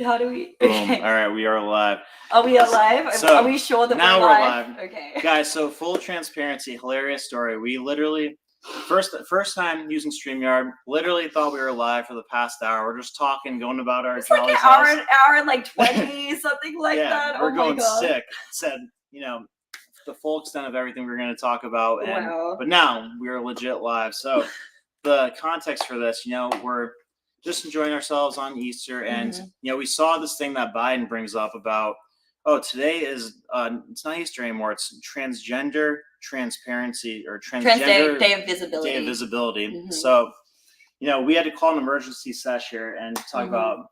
How do we? Boom. Okay. All right, we are live. Are we alive? So, are we sure that now we're we're live? live. Okay. Guys, so full transparency, hilarious story. We literally, first time using StreamYard, literally thought we were live for the past hour. We're just talking, going about our It's like jolly an selves. hour and like 20, something like Yeah, that. we're Oh my going god. sick. Said, the full extent of everything we were going to talk about. And Wow. But now we are legit live. So the context for this, we're just enjoying ourselves on Easter, and we saw this thing that Biden brings up about, today is it's not Easter anymore, it's transgender transparency or transgender Day of Visibility. Day of Visibility. So we had to call an emergency session here and talk about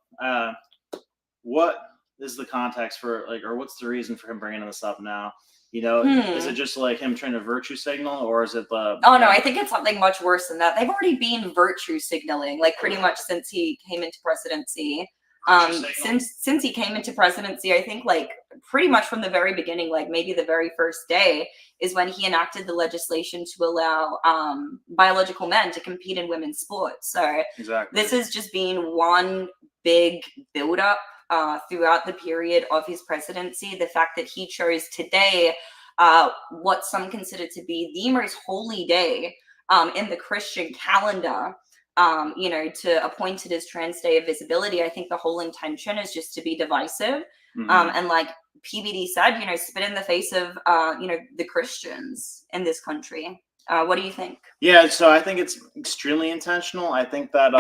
what is the context for, or what's the reason for him bringing this up now. Is it just like him trying to virtue signal, or is it the? Oh no, I think it's something much worse than that. They've already been virtue signaling, like pretty much since he came into presidency. Since he came into presidency, I think like pretty much from the very beginning, like maybe the very first day, is when he enacted the legislation to allow biological men to compete in women's sports. So exactly. This has just been one big buildup throughout the period of his presidency. The fact that he chose today, what some consider to be the most holy day in the Christian calendar, to appoint it as Trans Day of Visibility. I think the whole intention is just to be divisive. And like PBD said, spit in the face of, the Christians in this country. What do you think? Yeah, so I think it's extremely intentional. I think that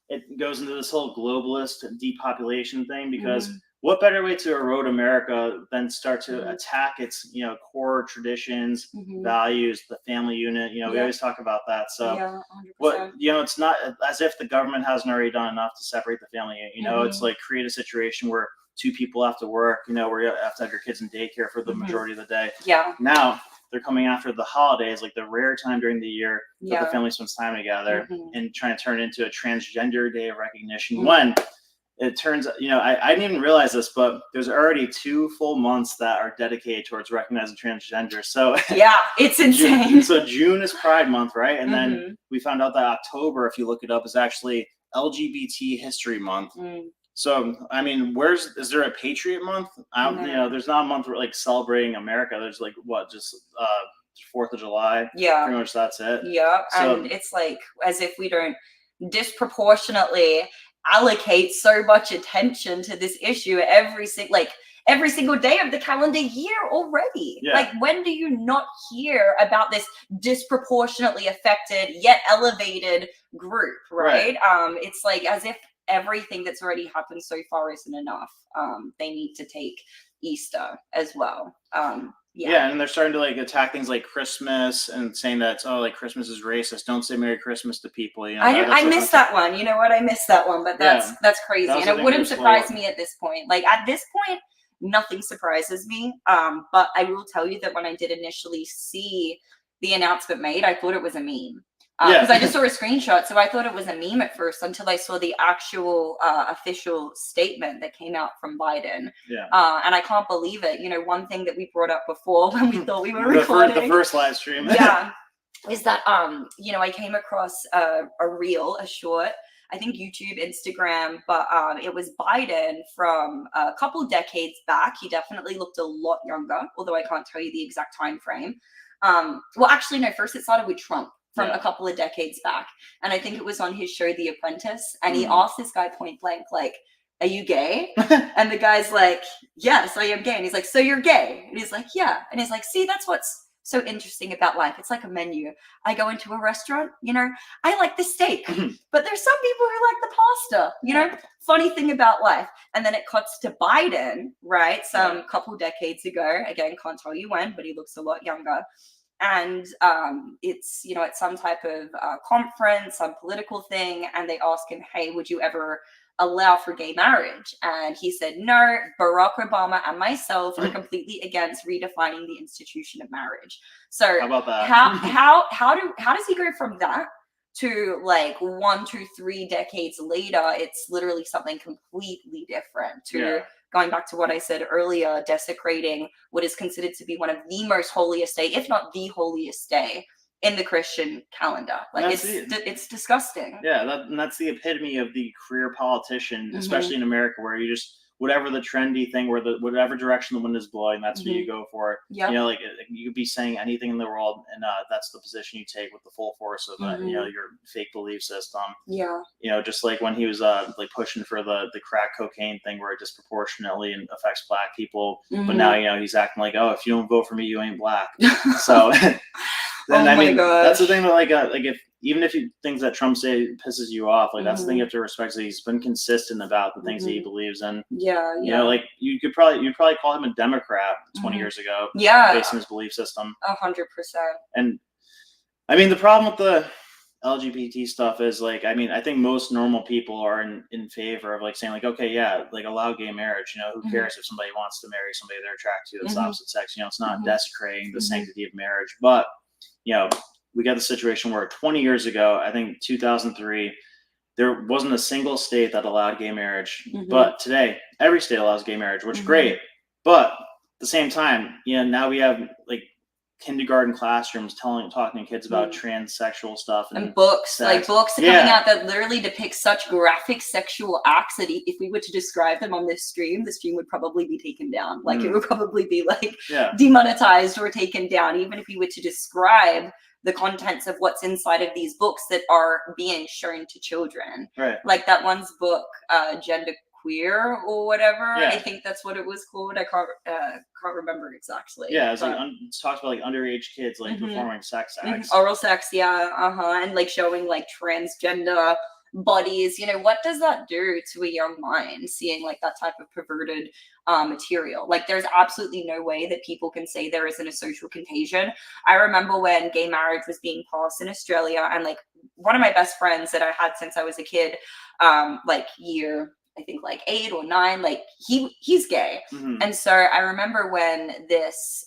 it goes into this whole globalist depopulation thing, because what better way to erode America than start to attack its, core traditions, values, the family unit. We always talk about that. So yeah, 100%. it's not as if the government hasn't already done enough to separate the family unit. It's like create a situation where two people have to work, where you have to have your kids in daycare for the majority of the day. Yeah. Now they're coming after the holidays, like the rare time during the year that the family spends time together, and trying to turn it into a transgender day of recognition. When it turns, I didn't even realize this, but there's already 2 full months that are dedicated towards recognizing transgender. So yeah, it's insane. So June is Pride Month, right? And then we found out that October, if you look it up, is actually LGBT History Month. So, I mean, is there a Patriot Month? There's not a month where like celebrating America. There's like just 4th of July. Yeah. Pretty much that's it. Yeah. So, and it's like as if we don't disproportionately allocate so much attention to this issue every single day of the calendar year already. Yeah. Like, when do you not hear about this disproportionately affected yet elevated group, right? It's like as if everything that's already happened so far isn't enough. They need to take Easter as well. Yeah, and they're starting to like attack things like Christmas and saying that Christmas is racist. Don't say Merry Christmas to people. I missed that one. You know what? I missed that one, but that's crazy, and it wouldn't surprise me at this point. Like at this point, nothing surprises me. But I will tell you that when I did initially see the announcement made, I thought it was a meme. Because I just saw a screenshot, so I thought it was a meme at first until I saw the actual official statement that came out from Biden. Yeah. And I can't believe it. One thing that we brought up before when we thought we were recording. The first live stream. Yeah. Is that, I came across a reel, a short, I think YouTube, Instagram, but it was Biden from a couple decades back. He definitely looked a lot younger, although I can't tell you the exact time frame. Well, actually, no, first it started with Trump. From a couple of decades back. And I think it was on his show, The Apprentice. And he asked this guy point blank, like, are you gay? And the guy's like, yes, I am gay. And he's like, so you're gay? And he's like, yeah. And he's like, see, that's what's so interesting about life. It's like a menu. I go into a restaurant, I like the steak, but there's some people who like the pasta, funny thing about life. And then it cuts to Biden, right? Some couple decades ago. Again, can't tell you when, but he looks a lot younger. And it's, at some type of conference, some political thing, and they ask him, hey, would you ever allow for gay marriage? And he said, no, Barack Obama and myself are completely against redefining the institution of marriage. So how about that? How does he go from that to like 1, 2, 3 decades later? It's literally something completely different to going back to what I said earlier, desecrating what is considered to be one of the most holiest day, if not the holiest day in the Christian calendar. Like it's disgusting. Yeah, that's the epitome of the career politician, especially in America, where you just whatever the trendy thing, whatever direction the wind is blowing, that's what you go for. Yep. You know, like you could be saying anything in the world, and that's the position you take with the full force of you know, your fake belief system. Yeah. You know, just like when he was like pushing for the crack cocaine thing, where it disproportionately affects Black people, but now, you know, he's acting like, oh, if you don't vote for me, you ain't Black. So then I mean, that's the thing that like if even if things that Trump say pisses you off, like that's the thing you have to respect. That he's been consistent about the things that he believes in. Yeah, you know, like you'd probably call him a Democrat 20 years ago. Yeah, based on his belief system. 100%. And I mean, the problem with the LGBT stuff is like, I mean, I think most normal people are in favor of like saying like, okay, yeah, like allow gay marriage. You know, who cares if somebody wants to marry somebody they're attracted to that's opposite sex? You know, it's not desecrating the sanctity of marriage. But you know, we got the situation where 20 years ago, I think 2003, there wasn't a single state that allowed gay marriage. But today, every state allows gay marriage, which is great. But at the same time, you know, now we have like kindergarten classrooms talking to kids about transsexual stuff and books, sex. like books are coming out that literally depict such graphic sexual acts that if we were to describe them on this stream, the stream would probably be taken down. Like it would probably be like demonetized or taken down, even if we were to describe the contents of what's inside of these books that are being shown to children. Right. Like that one's book, Gender Queer or whatever. I think that's what it was called. I can't remember exactly. Yeah, it's like it talks about like underage kids like performing sex acts. Oral sex, and like showing like transgender bodies. You know, what does that do to a young mind seeing like that type of perverted material? Like there's absolutely no way that people can say there isn't a social contagion. I remember when gay marriage was being passed in Australia, and like one of my best friends that I had since I was a kid, like year I think like 8 or 9, like he's gay. And so I remember when this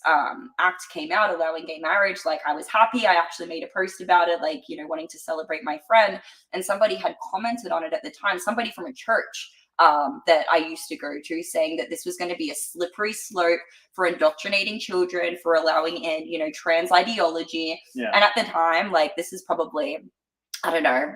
act came out allowing gay marriage, like I was happy. I actually made a post about it, like, you know, wanting to celebrate my friend, and somebody had commented on it at the time, somebody from a church that I used to go to, saying that this was going to be a slippery slope for indoctrinating children, for allowing in, you know, trans ideology. And at the time, like this is probably, I don't know,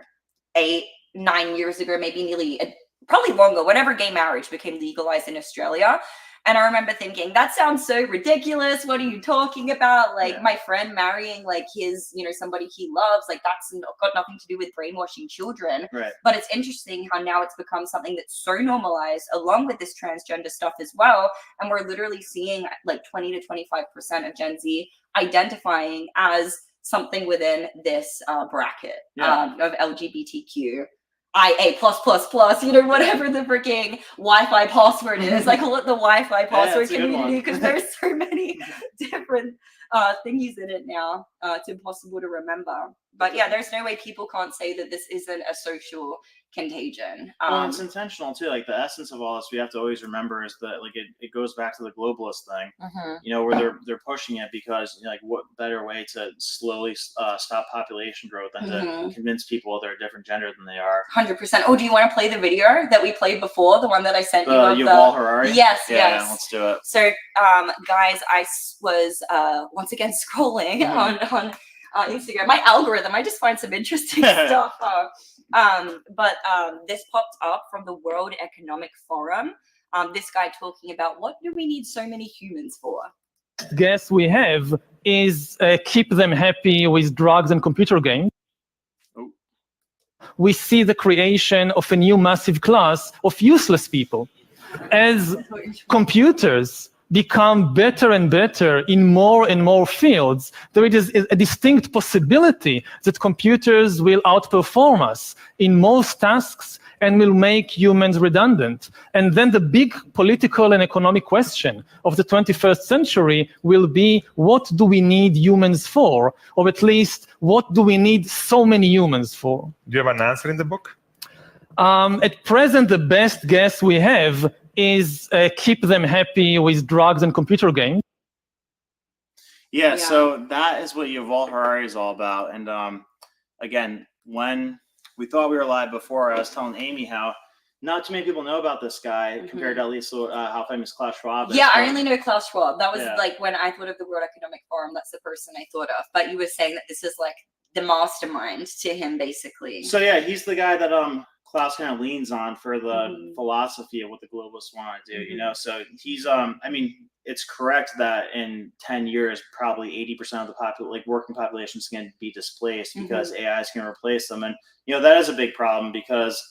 8, 9 years ago, maybe nearly probably longer, whenever gay marriage became legalized in Australia. And I remember thinking, that sounds so ridiculous. What are you talking about? Like my friend marrying like his, you know, somebody he loves, like that's got nothing to do with brainwashing children. But it's interesting how now it's become something that's so normalized along with this transgender stuff as well. And we're literally seeing like 20 to 25% of Gen Z identifying as something within this bracket of LGBTQ. IA +++, you know, whatever the freaking Wi-Fi password is. I call it the Wi-Fi password community because there's so many different thingies in it now. It's impossible to remember. But yeah, there's no way people can't say that this isn't a social contagion. Well, it's intentional too. Like the essence of all this, we have to always remember is that like it goes back to the globalist thing. You know, where they're pushing it because, you know, like what better way to slowly stop population growth than to convince people they're a different gender than they are. 100%. Oh, do you want to play the video that we played before, the one that I sent you? Yuval Harari? Yes, yes. Let's do it. So, guys, I was once again scrolling on Instagram. My algorithm, I just find some interesting stuff. But this popped up from the World Economic Forum. This guy talking about what do we need so many humans for? Guess we have is keep them happy with drugs and computer games. We see the creation of a new massive class of useless people. As computers become better and better in more and more fields, there is a distinct possibility that computers will outperform us in most tasks and will make humans redundant. And then the big political and economic question of the 21st century will be, what do we need humans for? Or at least, what do we need so many humans for? Do you have an answer in the book? At present, the best guess we have is keep them happy with drugs and computer games. Yeah, so that is what Yuval Harari is all about. And again, when we thought we were live before, I was telling Amy how not too many people know about this guy compared to at least how famous Klaus Schwab is. Yeah, I only know Klaus Schwab. That was Yeah. like when I thought of the World Economic Forum, that's the person I thought of. But you were saying that this is like the mastermind to him, basically. So yeah, he's the guy that Klaus kind of leans on for the philosophy of what the globalists want to do. You know, so he's I mean, it's correct that in 10 years, probably 80% of the working population is going to be displaced because AI is going to replace them, and you know that is a big problem because.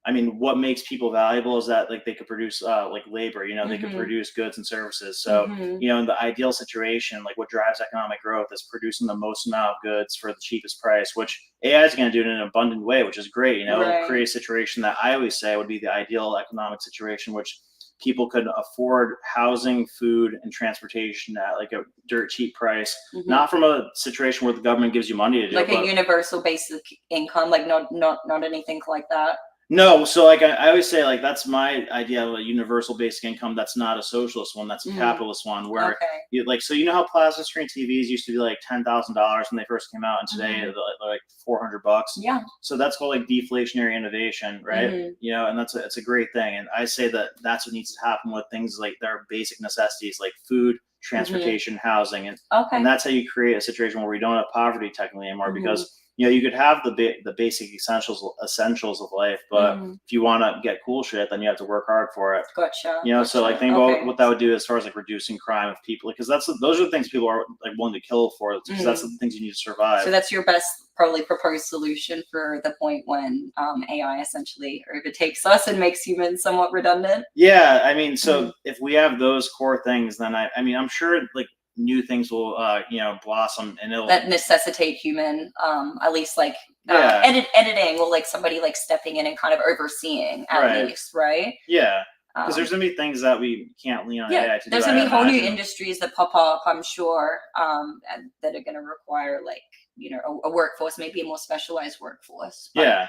I mean, what makes people valuable is that like they could produce like labor, you know, they could produce goods and services. So, you know, in the ideal situation, like what drives economic growth is producing the most amount of goods for the cheapest price, which AI is going to do it in an abundant way, which is great. You know, it'll create a situation that I always say would be the ideal economic situation, which people could afford housing, food, and transportation at like a dirt cheap price, not from a situation where the government gives you money to do like it. Like a universal basic income, like not anything like that. No, so like I always say, like that's my idea of a universal basic income. That's not a socialist one. That's a capitalist one. Where you like, so you know how plasma screen TVs used to be like $10,000 when they first came out, and today they're like $400. Yeah. So that's called like deflationary innovation, right? You know, and it's a great thing. And I say that that's what needs to happen with things like their basic necessities, like food, transportation, housing, and that's how you create a situation where we don't have poverty technically anymore because. You know, you could have the basic essentials of life, but if you want to get cool shit, then you have to work hard for it. Gotcha. You know, so like think about what that would do as far as like reducing crime of people, because those are the things people are like willing to kill for, because that's the things you need to survive. So that's your best probably proposed solution for the point when AI essentially overtakes us and makes humans somewhat redundant. Yeah, I mean, so if we have those core things, then I mean, I'm sure like new things will you know, blossom, and it'll that necessitate human at least like editing, or like somebody like stepping in and kind of overseeing at least, right? Yeah, because there's gonna be things that we can't lean on AI to do. There's gonna be whole new industries that pop up, I'm sure, and that are gonna require like, you know, a workforce, maybe a more specialized workforce. But, yeah.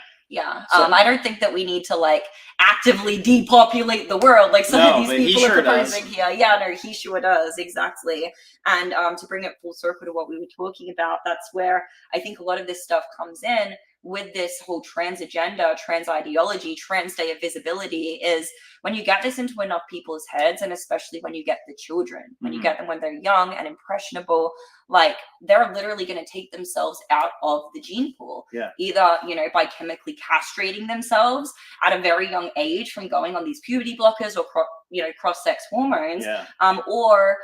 I don't think that we need to like actively depopulate the world like some of these people are proposing here. Yeah, no, he sure does, exactly. And to bring it full circle to what we were talking about, that's where I think a lot of this stuff comes in with this whole trans agenda, trans ideology, trans day of visibility, is when you get this into enough people's heads, and especially when you get the children, when you get them when they're young and impressionable, like they're literally going to take themselves out of the gene pool. Either, you know, by chemically castrating themselves at a very young age from going on these puberty blockers or you know, cross-sex hormones, or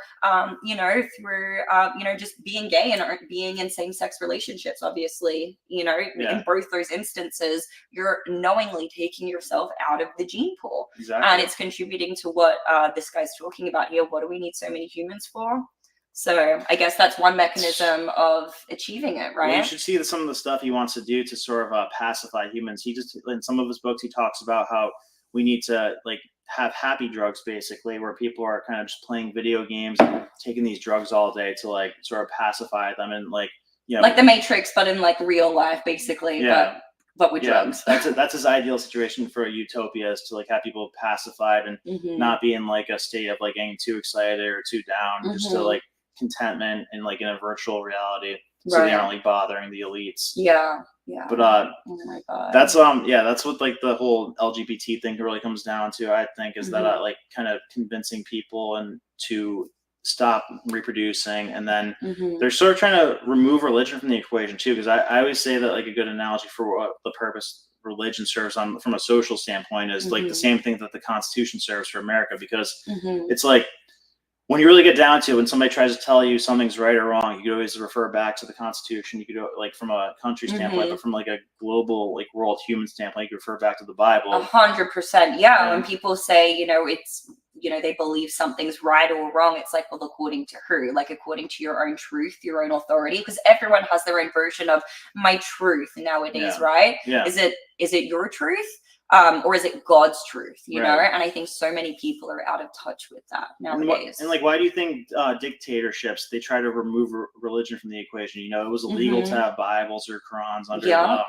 you know, through you know, just being gay and being in same-sex relationships. Obviously, you know, in both those instances, you're knowingly taking yourself out of the gene pool, and it's contributing to what this guy's talking about here. What do we need so many humans for? So I guess that's one mechanism of achieving it, right? Well, you should see some of the stuff he wants to do to sort of pacify humans. He just, in some of his books, he talks about how we need to like have happy drugs, basically, where people are kind of just playing video games, taking these drugs all day to like sort of pacify them, and like, you know, like the Matrix, but in like real life, basically. But with drugs. That's his ideal situation for a utopia, is to like have people pacified and not be in like a state of like getting too excited or too down, just to like contentment and like in a virtual reality, so they aren't like bothering the elites. But oh my God. that's that's what like the whole LGBT thing really comes down to, I think, is that like kind of convincing people and to stop reproducing, and then they're sort of trying to remove religion from the equation too, because I always say that like a good analogy for what the purpose religion serves on from a social standpoint is like the same thing that the Constitution serves for America, because it's like, when you really get down to it, when somebody tries to tell you something's right or wrong, you could always refer back to the Constitution. You could, like, from a country standpoint, but from like a global, like world human standpoint, you could refer back to the Bible. 100%. Yeah. When people say, you know, it's, you know, they believe something's right or wrong, it's like, well, according to who? Like, according to your own truth, your own authority, because everyone has their own version of my truth nowadays, right? Is it your truth? Or is it God's truth, you know? And I think so many people are out of touch with that nowadays. And like, why do you think dictatorships, they try to remove religion from the equation? You know, it was illegal to have Bibles or Qurans under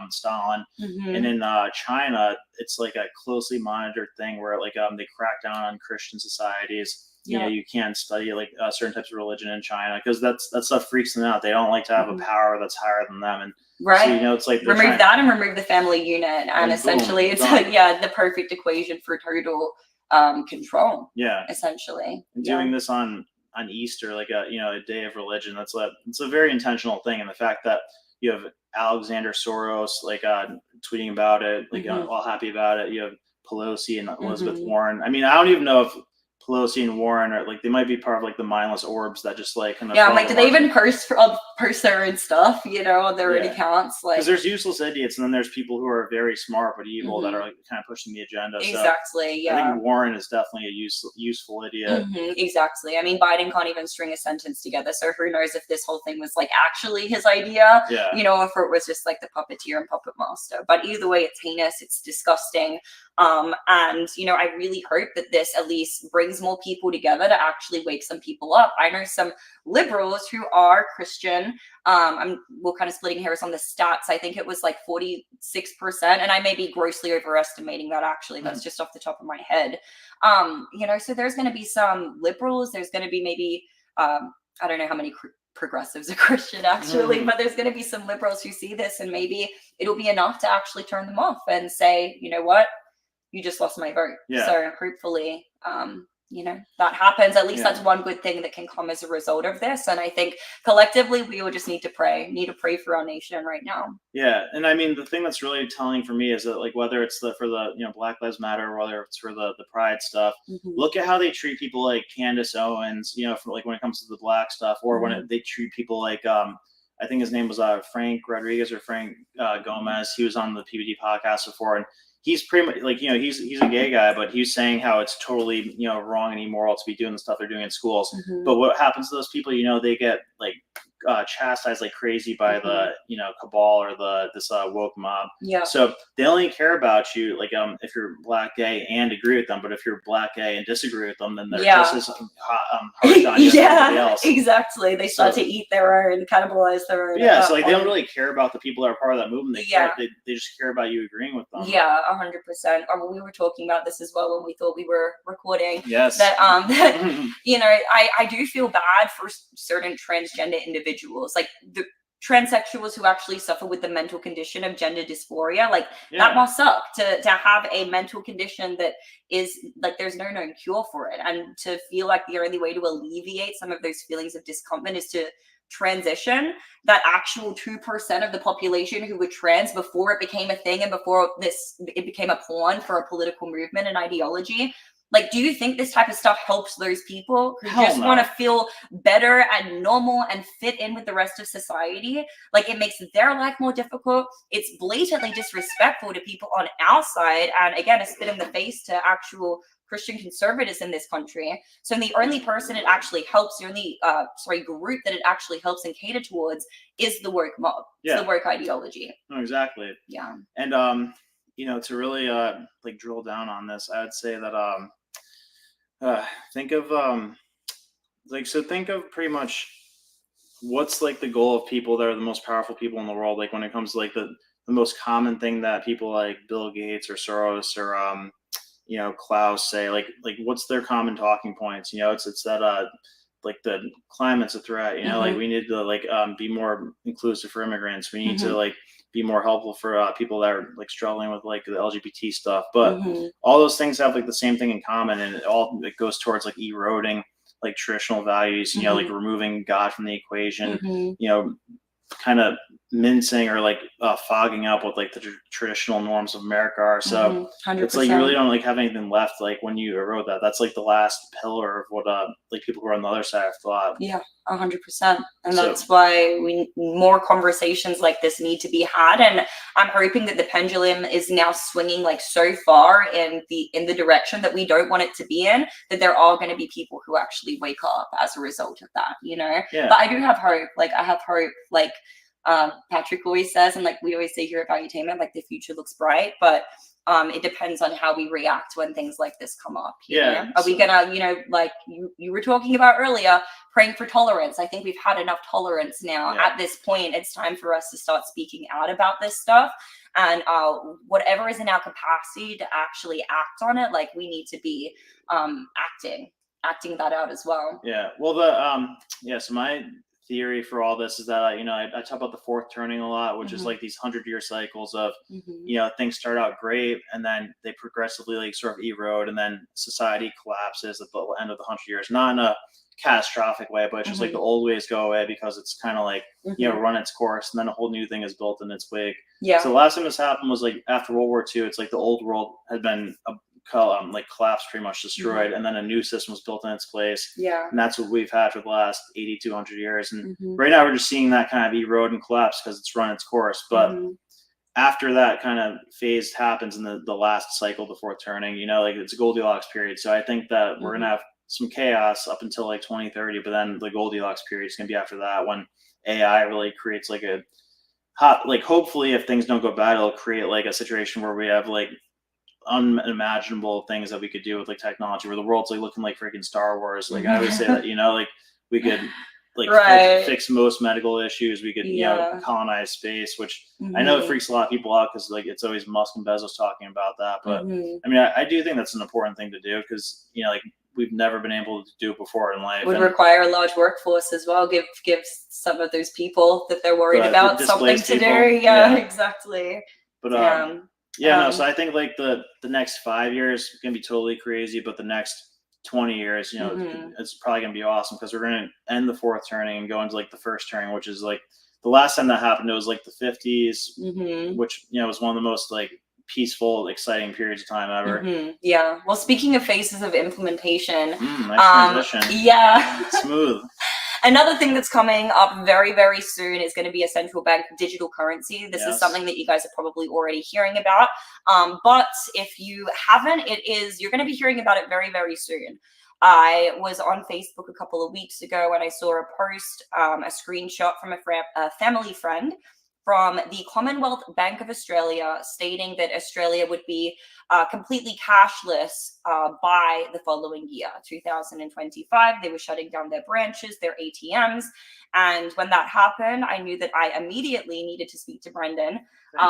Stalin. And in China, it's like a closely monitored thing where like they crack down on Christian societies. you know, you can't study like certain types of religion in China because that stuff freaks them out. They don't like to have a power that's higher than them. And right. so, you know, it's like remove that and remove the family unit, and essentially boom, it's like, yeah, the perfect equation for total control. Yeah. Essentially. And doing this on Easter, like a, you know, a day of religion, it's a very intentional thing. And the fact that you have Alexander Soros like tweeting about it, like all happy about it. You have Pelosi and Elizabeth Warren. I mean, I don't even know if Pelosi and Warren are like, they might be part of like the mindless orbs that just like kind of, yeah, I'm like, do they even post their own stuff, you know, on their own accounts? Like, because there's useless idiots, and then there's people who are very smart but evil that are like kind of pushing the agenda. Exactly. So I think Warren is definitely a useful idiot. Exactly. I mean, Biden can't even string a sentence together, so who knows if this whole thing was like actually his idea, you know, if it was just like the puppeteer and puppet master. But either way, it's heinous, it's disgusting. And, you know, I really hope that this at least brings more people together to actually wake some people up. I know some liberals who are Christian. We're kind of splitting hairs on the stats. I think it was like 46%, and I may be grossly overestimating that, actually. That's just off the top of my head. You know, so there's going to be some liberals. There's going to be maybe, I don't know how many progressives are Christian, actually, but there's going to be some liberals who see this, and maybe it'll be enough to actually turn them off and say, you know what, you just lost my vote. So hopefully, you know, that happens. At least that's one good thing that can come as a result of this. And I think collectively we will just need to pray for our nation right now. Yeah. And I mean, the thing that's really telling for me is that, like, whether it's for the, you know, Black Lives Matter, or whether it's for the pride stuff, look at how they treat people like Candace Owens, you know, for like when it comes to the black stuff, or when they treat people like, I think his name was Frank Rodriguez or Frank Gomez. He was on the PBD podcast before, and he's pretty much like, you know, he's a gay guy, but he's saying how it's totally, you know, wrong and immoral to be doing the stuff they're doing in schools. But what happens to those people? You know, they get like chastised like crazy by the, you know, cabal or this woke mob. So they only care about you like if you're black, gay, and agree with them. But if you're black, gay, and disagree with them, then they're just as harsh on you as everybody else. Exactly. They start to eat their own, cannibalize their own. So like they don't really care about the people that are part of that movement. They just care about you agreeing with them. 100%. We were talking about this as well when we thought we were recording. That you know, I do feel bad for certain transgender individuals, like the transsexuals who actually suffer with the mental condition of gender dysphoria. Like that must suck to have a mental condition that is like there's no known cure for it, and to feel like the only way to alleviate some of those feelings of discomfort is to transition. That actual 2% of the population who were trans before it became a thing and before it became a pawn for a political movement and ideology. Like, do you think this type of stuff helps those people who just want to feel better and normal and fit in with the rest of society? Like, it makes their life more difficult. It's blatantly disrespectful to people on our side, and again, a spit in the face to actual Christian conservatives in this country. So the only person it actually helps, the only group that it actually helps and cater towards is the woke mob. It's the woke ideology. No, exactly. Yeah. And you know, to really like drill down on this, I would say that think of pretty much what's like the goal of people that are the most powerful people in the world. Like when it comes to like the most common thing that people like Bill Gates or Soros or you know, Klaus say, like what's their common talking points? You know, it's that like the climate's a threat. You know, like we need to like be more inclusive for immigrants. We need to like be more helpful for people that are like struggling with like the LGBT stuff. But all those things have like the same thing in common, and it goes towards like eroding like traditional values. You know, like removing God from the equation. You know, kind of mincing or like fogging up what like the traditional norms of America are. So it's like you really don't like have anything left like when you erode that. That's like the last pillar of what like people who are on the other side have thought. 100%. And that's why more conversations like this need to be had. And I'm hoping that the pendulum is now swinging like so far in the direction that we don't want it to be in, that there are going to be people who actually wake up as a result of that, you know? But I do have hope. Like I have hope, like Patrick always says, and like we always say here at Valuetainment, like the future looks bright, but it depends on how we react when things like this come up. You know? Are we gonna, you know, like you were talking about earlier, praying for tolerance? I think we've had enough tolerance now. At this point, it's time for us to start speaking out about this stuff, and whatever is in our capacity to actually act on it, like we need to be acting. acting that out as well. Yeah. Well, so my theory for all this is that I talk about the fourth turning a lot, which is like these 100-year cycles of things start out great and then they progressively like sort of erode, and then society collapses at the end of the 100 years, not in a catastrophic way, but it's just like the old ways go away because it's kind of like run its course, and then a whole new thing is built in its wake. Yeah. So the last time this happened was like after World War II. It's like the old world had been like collapsed, pretty much destroyed, and then a new system was built in its place. Yeah. And that's what we've had for the last 80 to 100 years. And right now we're just seeing that kind of erode and collapse because it's run its course. But after that kind of phase happens in the last cycle, the fourth turning, like it's a Goldilocks period. So I think that we're going to have some chaos up until like 2030, but then the Goldilocks period is going to be after that, when AI really creates like hopefully if things don't go bad, it'll create like a situation where we have like unimaginable things that we could do with like technology, where the world's like looking like freaking Star Wars. Like I always say that, like we could like fix most medical issues. We could colonize space, which I know it freaks a lot of people out because like it's always Musk and Bezos talking about that. But I mean, I do think that's an important thing to do because like we've never been able to do it before in life. Would require a large workforce as well. Give some of those people that they're worried about something to do. Yeah, exactly. But so I think like the next 5 years is gonna be totally crazy, but the next 20 years, it's probably gonna be awesome because we're gonna end the fourth turning and go into like the first turning, which is like the last time that happened. It was like the 50s, which was one of the most like peaceful, exciting periods of time ever. Yeah. Well, speaking of phases of implementation, nice transition. Yeah. Smooth. Another thing that's coming up very, very soon is going to be a central bank digital currency. This is something that you guys are probably already hearing about. But if you haven't, you're going to be hearing about it very, very soon. I was on Facebook a couple of weeks ago and I saw a post, a screenshot from a family friend from the Commonwealth Bank of Australia stating that Australia would be completely cashless by the following year, 2025. They were shutting down their branches, their ATMs. And when that happened, I knew that I immediately needed to speak to Brendan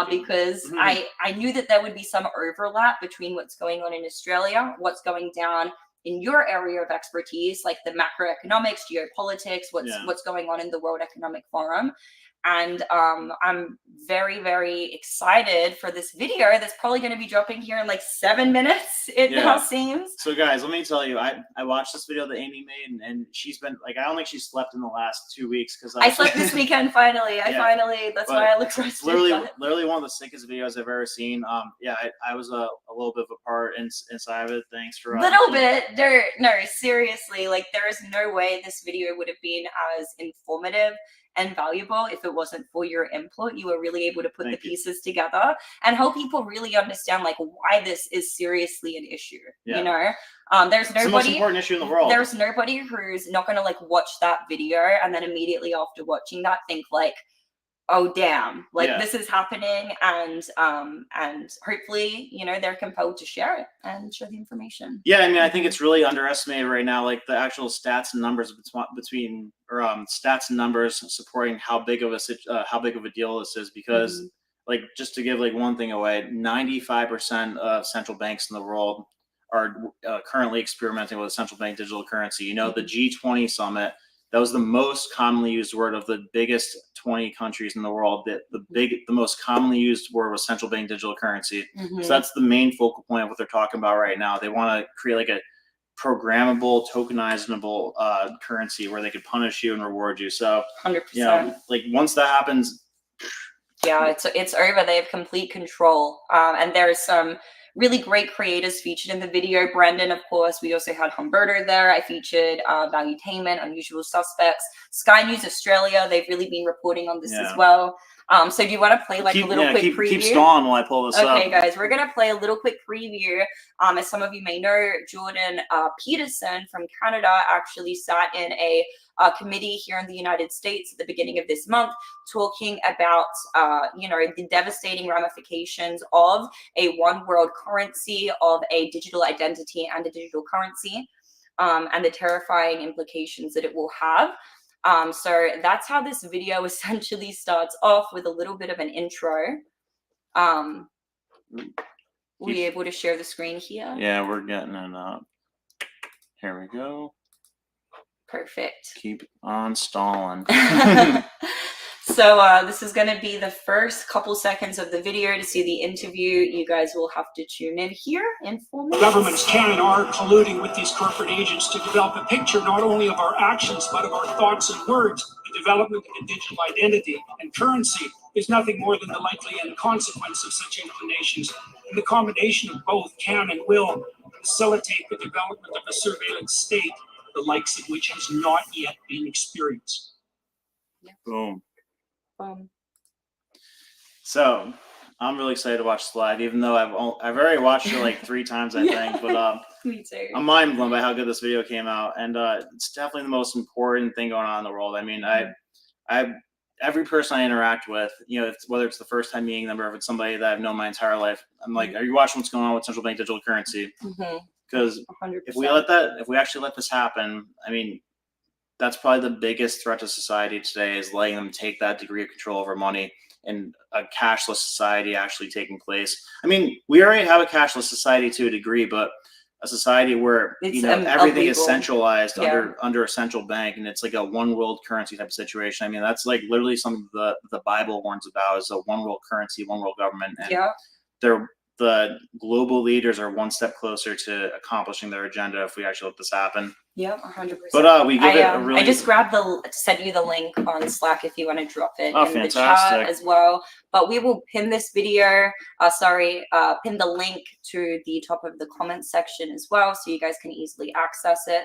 because I knew that there would be some overlap between what's going on in Australia, what's going down in your area of expertise, like the macroeconomics, geopolitics, what's going on in the World Economic Forum. And I'm very, very excited for this video that's probably going to be dropping here in like 7 minutes, it now seems. So guys, let me tell you, I watched this video that Amy made, and she's been like, I don't think she slept in the last 2 weeks because I slept this weekend finally. That's why I look rested. Literally one of the sickest videos I've ever seen. I was a little bit of a part inside of it. Thanks for little bit. No, seriously, like there is no way this video would have been as informative and valuable if it wasn't for your input. You were really able to put the pieces together and help people really understand like why this is seriously an issue. There's nobody, it's the most important issue in the world. There's nobody who's not going to like watch that video and then immediately after watching that think like, oh damn, like this is happening, and hopefully they're compelled to share it and share the information. I mean, I think it's really underestimated right now, like the actual stats and numbers stats and numbers supporting how big of a deal this is, because like just to give like one thing away, 95% of central banks in the world are currently experimenting with a central bank digital currency. The G20 summit, that was the most commonly used word of the biggest 20 countries in the world. The most commonly used word was central bank digital currency. So that's the main focal point of what they're talking about right now. They want to create like a programmable, tokenizable currency where they could punish you and reward you. So 100%. Like once that happens, it's over. They have complete control. And there's some really great creators featured in the video. Brendan, of course. We also had Humberto there. I featured Valuetainment, Unusual Suspects, Sky News Australia. They've really been reporting on this as well. So do you want to play like a little quick preview? Keep stalling while I pull this up. Okay, guys, we're going to play a little quick preview. As some of you may know, Jordan Peterson from Canada actually sat in a committee here in the United States at the beginning of this month talking about, the devastating ramifications of a one world currency, of a digital identity and a digital currency, and the terrifying implications that it will have. So that's how this video essentially starts off, with a little bit of an intro. Were you able to share the screen here? Yeah, we're getting it up. Here we go. Perfect. Keep on stalling. So this is going to be the first couple seconds of the video. To see the interview, you guys will have to tune in here in 4 minutes. Governments can and are colluding with these corporate agents to develop a picture not only of our actions, but of our thoughts and words. The development of a digital identity and currency is nothing more than the likely end consequence of such inclinations. And the combination of both can and will facilitate the development of a surveillance state, the likes of which has not yet been experienced. Boom. So I'm really excited to watch this live, even though I've already watched it like 3 times, I think. But me too. I'm mind blown by how good this video came out, and it's definitely the most important thing going on in the world. I mean, every person I interact with, whether it's the first time meeting them or if it's somebody that I've known my entire life, I'm like, are you watching what's going on with central bank digital currency? Because if we actually let this happen, I mean, that's probably the biggest threat to society today, is letting them take that degree of control over money and a cashless society actually taking place. I mean, we already have a cashless society to a degree, but a society where everything is centralized under a central bank, and it's like a one world currency type of situation. I mean, that's like literally something the Bible warns about, is a one world currency, one world government. And the global leaders are one step closer to accomplishing their agenda if we actually let this happen. Yep, 100%. But we give it a really. I just sent you the link on Slack if you want to drop it in the chat as well. But we will pin this video. Pin the link to the top of the comments section as well, so you guys can easily access it.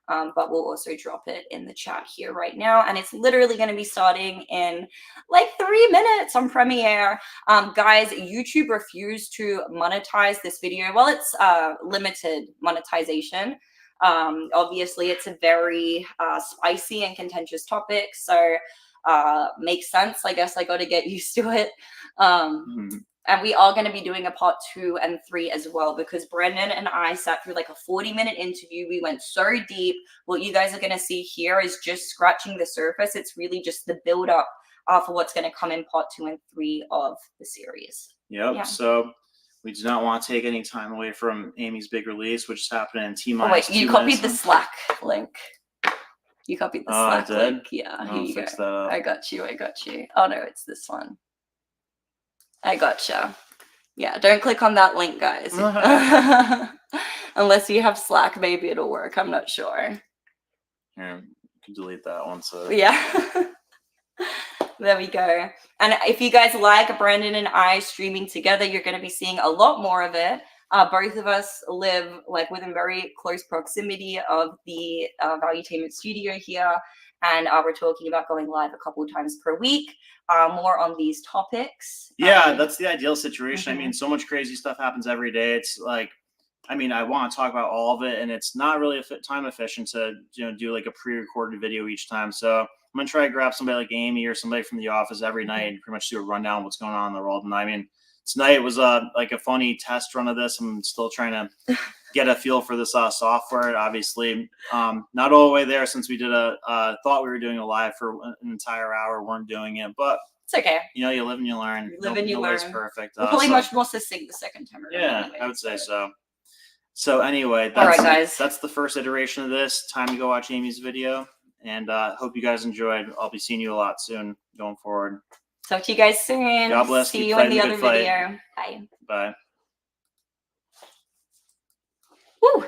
But we'll also drop it in the chat here right now. And it's literally going to be starting in like 3 minutes on Premiere. Guys, YouTube refused to monetize this video. Well, it's limited monetization. Obviously, it's a very spicy and contentious topic. So makes sense. I guess I got to get used to it. And we are going to be doing a part 2 and 3 as well, because Brendan and I sat through like a 40-minute interview. We went so deep. What you guys are going to see here is just scratching the surface. It's really just the build up for what's going to come in part 2 and 3 of the series. Yep. Yeah. So we do not want to take any time away from Amy's big release, which is happening in T-minus 2 minutes. You copied the Slack link. You copied the Slack link. Yeah, here you go. That up. I got you. Oh no, it's this one. I gotcha. Yeah, don't click on that link, guys. Unless you have Slack, maybe it'll work. I'm not sure. Here, you can delete that one. So yeah. There we go. And if you guys like Brandon and I streaming together, you're going to be seeing a lot more of it. Both of us live like within very close proximity of the Valuetainment studio here. And we're talking about going live a couple of times per week, more on these topics. Yeah, that's the ideal situation. I mean, so much crazy stuff happens every day. It's like, I mean, I want to talk about all of it, and it's not really time efficient to do like a pre-recorded video each time. So I'm gonna try to grab somebody like Amy or somebody from the office every night and pretty much do a rundown of what's going on in the world. And I mean, tonight was like a funny test run of this. I'm still trying to get a feel for this software. Obviously, not all the way there, since we did thought we were doing a live for an entire hour, weren't doing it, but it's okay. You live and you learn. Nobody's perfect. We're probably much more succinct the second time around. Yeah, anyway, I would say so. So anyway, all right, guys. That's the first iteration of this. Time to go watch Amy's video, and hope you guys enjoyed. I'll be seeing you a lot soon going forward. Talk to you guys soon. God bless. See you in the other video. Bye. Bye. Woo!